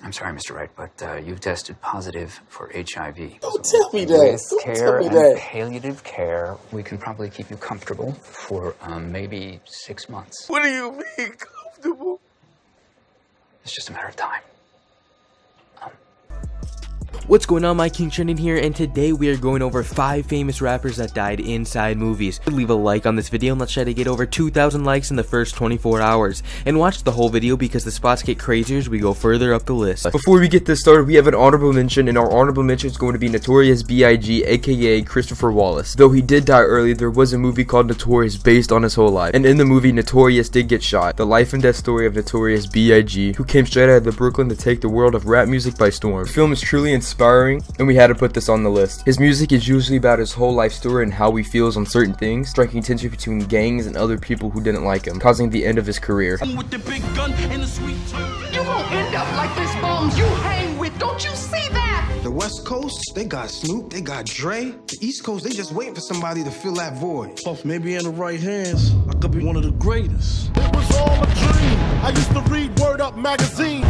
I'm sorry, Mr. Wright, but you've tested positive for HIV. Don't tell me that. With care and palliative care, we can probably keep you comfortable for maybe 6 months. What do you mean, comfortable? It's just a matter of time. What's going on, my King Trending here, and today we are going over 5 famous rappers that died inside movies. Leave a like on this video and let's try to get over 2,000 likes in the first 24 hours. And watch the whole video because the spots get crazier as we go further up the list. Before we get this started, we have an honorable mention, and our honorable mention is going to be Notorious B.I.G., aka Christopher Wallace. Though he did die early, there was a movie called Notorious based on his whole life. And in the movie, Notorious did get shot. The life and death story of Notorious B.I.G., who came straight out of Brooklyn to take the world of rap music by storm. The film is truly inspiring, and we had to put this on the list. His music is usually about his whole life story and how he feels on certain things, striking tension between gangs and other people who didn't like him, causing the end of his career. With the big gun and the sweet you won't end up like this bums you hang with, don't you see that? The West Coast, they got Snoop, they got Dre. The East Coast, they just waiting for somebody to fill that void. Plus, maybe in the right hands, I could be one of the greatest. It was all a dream. I used to read Word Up magazine.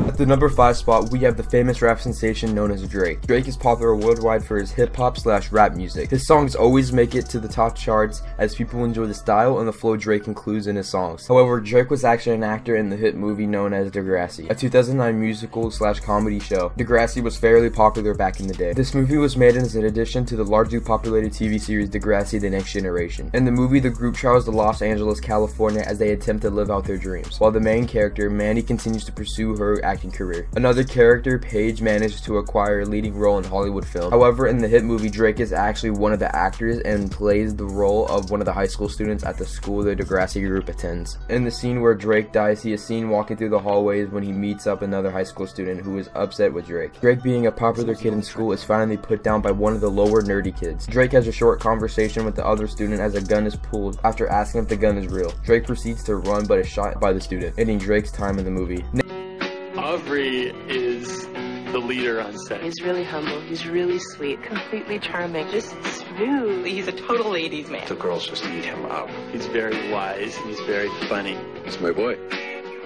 At the number 5 spot, we have the famous rap sensation known as Drake. Drake is popular worldwide for his hip-hop/rap music. His songs always make it to the top charts as people enjoy the style and the flow Drake includes in his songs. However, Drake was actually an actor in the hit movie known as Degrassi, a 2009 musical/comedy show. Degrassi was fairly popular back in the day. This movie was made as an addition to the largely populated TV series Degrassi: The Next Generation. In the movie, the group travels to Los Angeles, California as they attempt to live out their dreams, while the main character, Mandy, continues to pursue her acting career. Another character, Paige, managed to acquire a leading role in Hollywood film. However, in the hit movie, Drake is actually one of the actors and plays the role of one of the high school students at the school the Degrassi group attends. In the scene where Drake dies, he is seen walking through the hallways when he meets up another high school student who is upset with Drake. Drake, being a popular kid in school, is finally put down by one of the lower nerdy kids. Drake has a short conversation with the other student as a gun is pulled after asking if the gun is real. Drake proceeds to run but is shot by the student, ending Drake's time in the movie. Aubrey is the leader on set. He's really humble. He's really sweet. Completely charming. Just smooth. He's a total ladies' man. The girls just eat him up. He's very wise and he's very funny. It's my boy.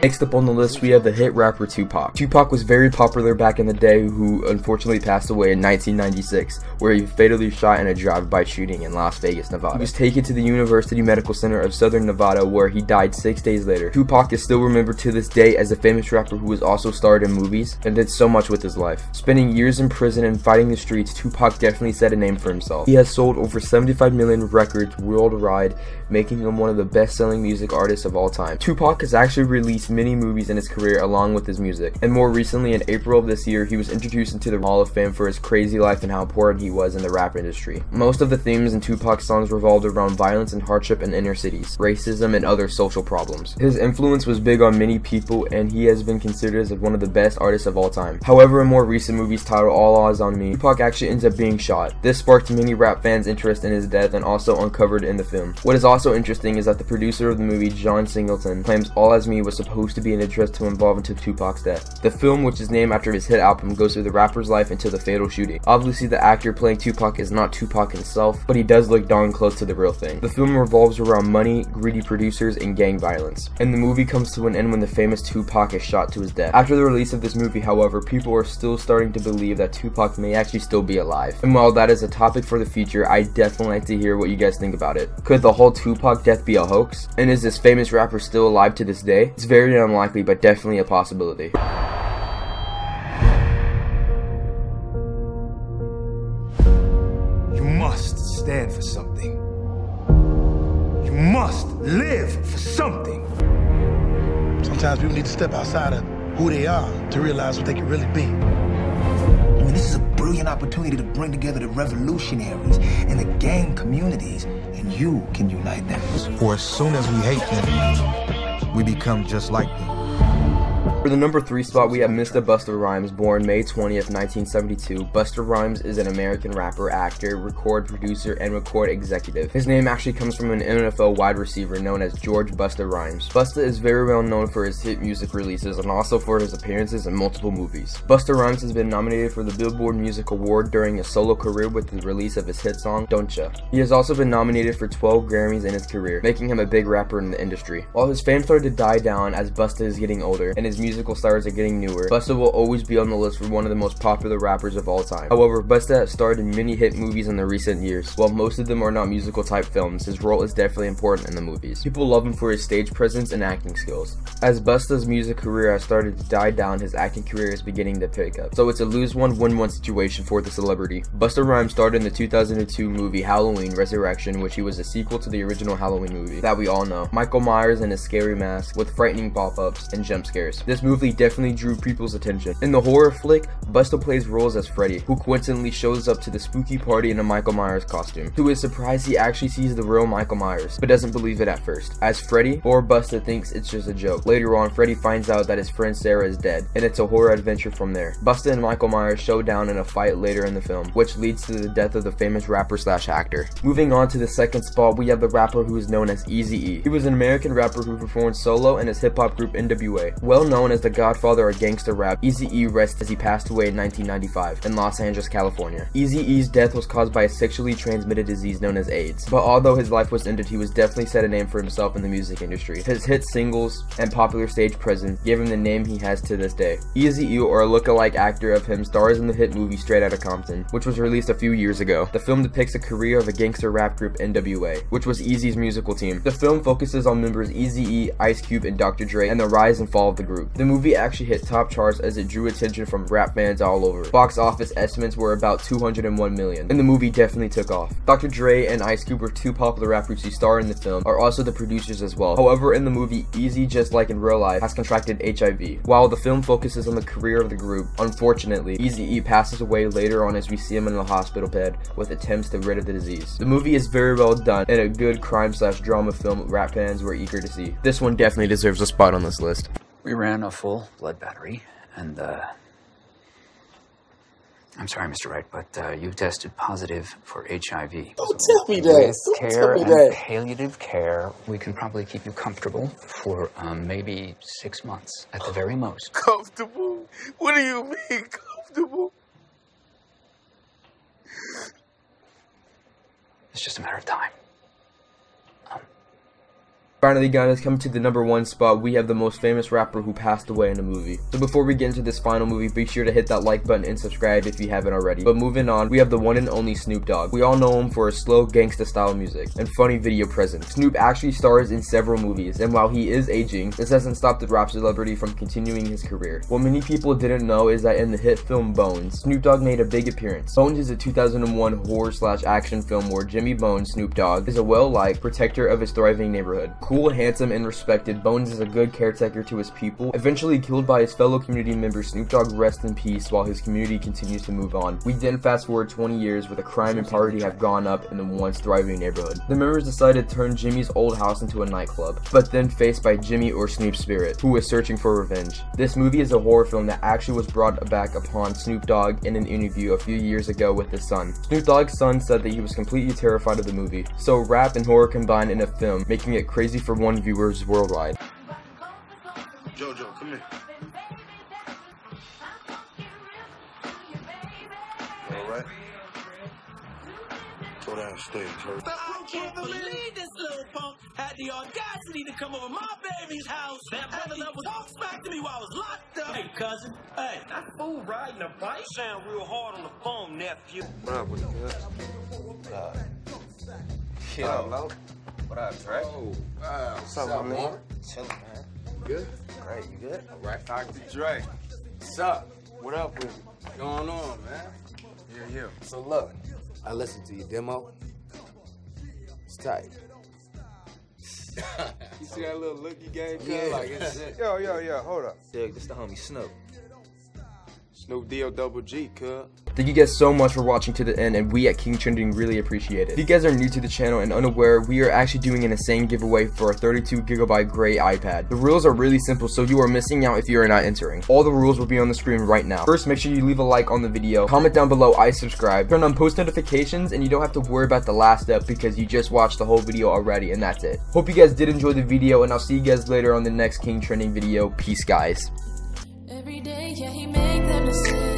Next up on the list, we have the hit rapper Tupac. Tupac was very popular back in the day, who unfortunately passed away in 1996, where he fatally shot in a drive-by shooting in Las Vegas, Nevada. He was taken to the University Medical Center of Southern Nevada, where he died 6 days later. Tupac is still remembered to this day as a famous rapper who was also starred in movies and did so much with his life. Spending years in prison and fighting the streets, Tupac definitely set a name for himself. He has sold over 75 million records worldwide, making him one of the best-selling music artists of all time. Tupac has actually released many movies in his career along with his music, and more recently in April of this year he was introduced into the Hall of Fame for his crazy life and how important he was in the rap industry. Most of the themes in Tupac's songs revolved around violence and hardship in inner cities, racism, and other social problems. His influence was big on many people, and he has been considered as one of the best artists of all time. However, in more recent movies titled All Eyes on Me, Tupac actually ends up being shot. This sparked many rap fans' interest in his death and also uncovered in the film. What is also interesting is that the producer of the movie, John Singleton, claims All Eyes on Me was supposed to be an interest to involve into Tupac's death. The film, which is named after his hit album, goes through the rapper's life until the fatal shooting. Obviously, the actor playing Tupac is not Tupac himself, but he does look darn close to the real thing. The film revolves around money, greedy producers, and gang violence. And the movie comes to an end when the famous Tupac is shot to his death. After the release of this movie, however, people are still starting to believe that Tupac may actually still be alive. And while that is a topic for the future, I definitely like to hear what you guys think about it. Could the whole Tupac death be a hoax? And is this famous rapper still alive to this day? It's very unlikely, but definitely a possibility. You must stand for something. You must live for something. Sometimes people need to step outside of who they are to realize what they can really be. I mean, this is a brilliant opportunity to bring together the revolutionaries and the gang communities, and you can unite them. For as soon as we hate them, we become just like them. For the number 3 spot, we have Mr. Busta Rhymes, born May 20th, 1972. Busta Rhymes is an American rapper, actor, record producer, and record executive. His name actually comes from an NFL wide receiver known as George Busta Rhymes. Busta is very well known for his hit music releases and also for his appearances in multiple movies. Busta Rhymes has been nominated for the Billboard Music Award during his solo career with the release of his hit song, Don'tcha. He has also been nominated for 12 Grammys in his career, making him a big rapper in the industry. While his fame started to die down as Busta is getting older, and his musical stars are getting newer, Busta will always be on the list for one of the most popular rappers of all time. However, Busta has starred in many hit movies in the recent years. While most of them are not musical type films, his role is definitely important in the movies. People love him for his stage presence and acting skills. As Busta's music career has started to die down, his acting career is beginning to pick up. So it's a lose one, win one situation for the celebrity. Busta Rhymes starred in the 2002 movie Halloween Resurrection, which he was a sequel to the original Halloween movie that we all know. Michael Myers and his scary mask with frightening pop-ups and jump scares. This movie definitely drew people's attention. In the horror flick, Busta plays roles as Freddy, who coincidentally shows up to the spooky party in a Michael Myers costume. To his surprise, he actually sees the real Michael Myers, but doesn't believe it at first, as Freddy or Busta thinks it's just a joke. Later on, Freddy finds out that his friend Sarah is dead, and it's a horror adventure from there. Busta and Michael Myers show down in a fight later in the film, which leads to the death of the famous rapper slash actor. Moving on to the second spot, we have the rapper who is known as Eazy-E. He was an American rapper who performed solo in his hip-hop group NWA. Well known as the godfather of gangster rap, Eazy-E rests as he passed away in 1995 in Los Angeles, California. Eazy-E's death was caused by a sexually transmitted disease known as AIDS, but although his life was ended, he was definitely set a name for himself in the music industry. His hit singles and popular stage presence gave him the name he has to this day. Eazy-E, or a look-alike actor of him, stars in the hit movie Straight Outta Compton, which was released a few years ago. The film depicts the career of a gangster rap group NWA, which was Eazy's musical team. The film focuses on members Eazy-E, Ice Cube, and Dr. Dre, and the rise and fall of the group. The movie actually hit top charts as it drew attention from rap fans all over. Box office estimates were about 201 million, and the movie definitely took off. Dr. Dre and Ice Cube were two popular rappers who star in the film, are also the producers as well. However, in the movie, Eazy, just like in real life, has contracted HIV. While the film focuses on the career of the group, unfortunately, Eazy-E passes away later on as we see him in a hospital bed with attempts to rid of the disease. The movie is very well done and a good crime slash drama film rap fans were eager to see. This one definitely deserves a spot on this list. We ran a full blood battery, and I'm sorry, Mr. Wright, but you tested positive for HIV. Don't tell me that. With care and palliative care, we can probably keep you comfortable for maybe 6 months at the very most. Comfortable? What do you mean, comfortable? It's just a matter of time. Finally guys, coming to the #1 spot, we have the most famous rapper who passed away in a movie. So before we get into this final movie, be sure to hit that like button and subscribe if you haven't already. But moving on, we have the one and only Snoop Dogg. We all know him for his slow gangsta style music and funny video presence. Snoop actually stars in several movies, and while he is aging, this hasn't stopped the rap celebrity from continuing his career. What many people didn't know is that in the hit film Bones, Snoop Dogg made a big appearance. Bones is a 2001 horror slash action film where Jimmy Bones, Snoop Dogg, is a well-liked protector of his thriving neighborhood. Cool, handsome, and respected, Bones is a good caretaker to his people. Eventually killed by his fellow community members, Snoop Dogg rests in peace while his community continues to move on. We then fast forward 20 years where the crime and poverty have gone up in the once thriving neighborhood. The members decided to turn Jimmy's old house into a nightclub, but then faced by Jimmy or Snoop's spirit, who is searching for revenge. This movie is a horror film that actually was brought back upon Snoop Dogg in an interview a few years ago with his son. Snoop Dogg's son said that he was completely terrified of the movie. So rap and horror combined in a film, making it crazy for one viewers worldwide. Jojo, come here. All right. Go downstairs, hurry. I can't believe this little punk had the audacity to come over my baby's house and talk smack to me while I was locked up. Hey, cousin. Hey, that fool riding a bike sound real hard on the phone, nephew. What up with you, Yo, what up, Dre? Oh, wow. What's up, my man? Chillin', man. Good? Great, you good? All right, Dr. Dre. What's up? What up with you? What's going on, man? Yeah. So look, I listened to your demo. It's tight. You see that little look you gave? Yeah. Like it's it. Yo, hold up. Dig, this the homie Snoop. Snoop D-O-double-G, cuz. Thank you guys so much for watching to the end, and we at King Trending really appreciate it. If you guys are new to the channel and unaware, we are actually doing an insane giveaway for a 32GB gray iPad. The rules are really simple, so you are missing out if you are not entering. All the rules will be on the screen right now. First, make sure you leave a like on the video, comment down below I subscribe, turn on post notifications, and you don't have to worry about the last step because you just watched the whole video already, and that's it. Hope you guys did enjoy the video, and I'll see you guys later on the next King Trending video. Peace, guys. Every day, yeah, he make them decisions.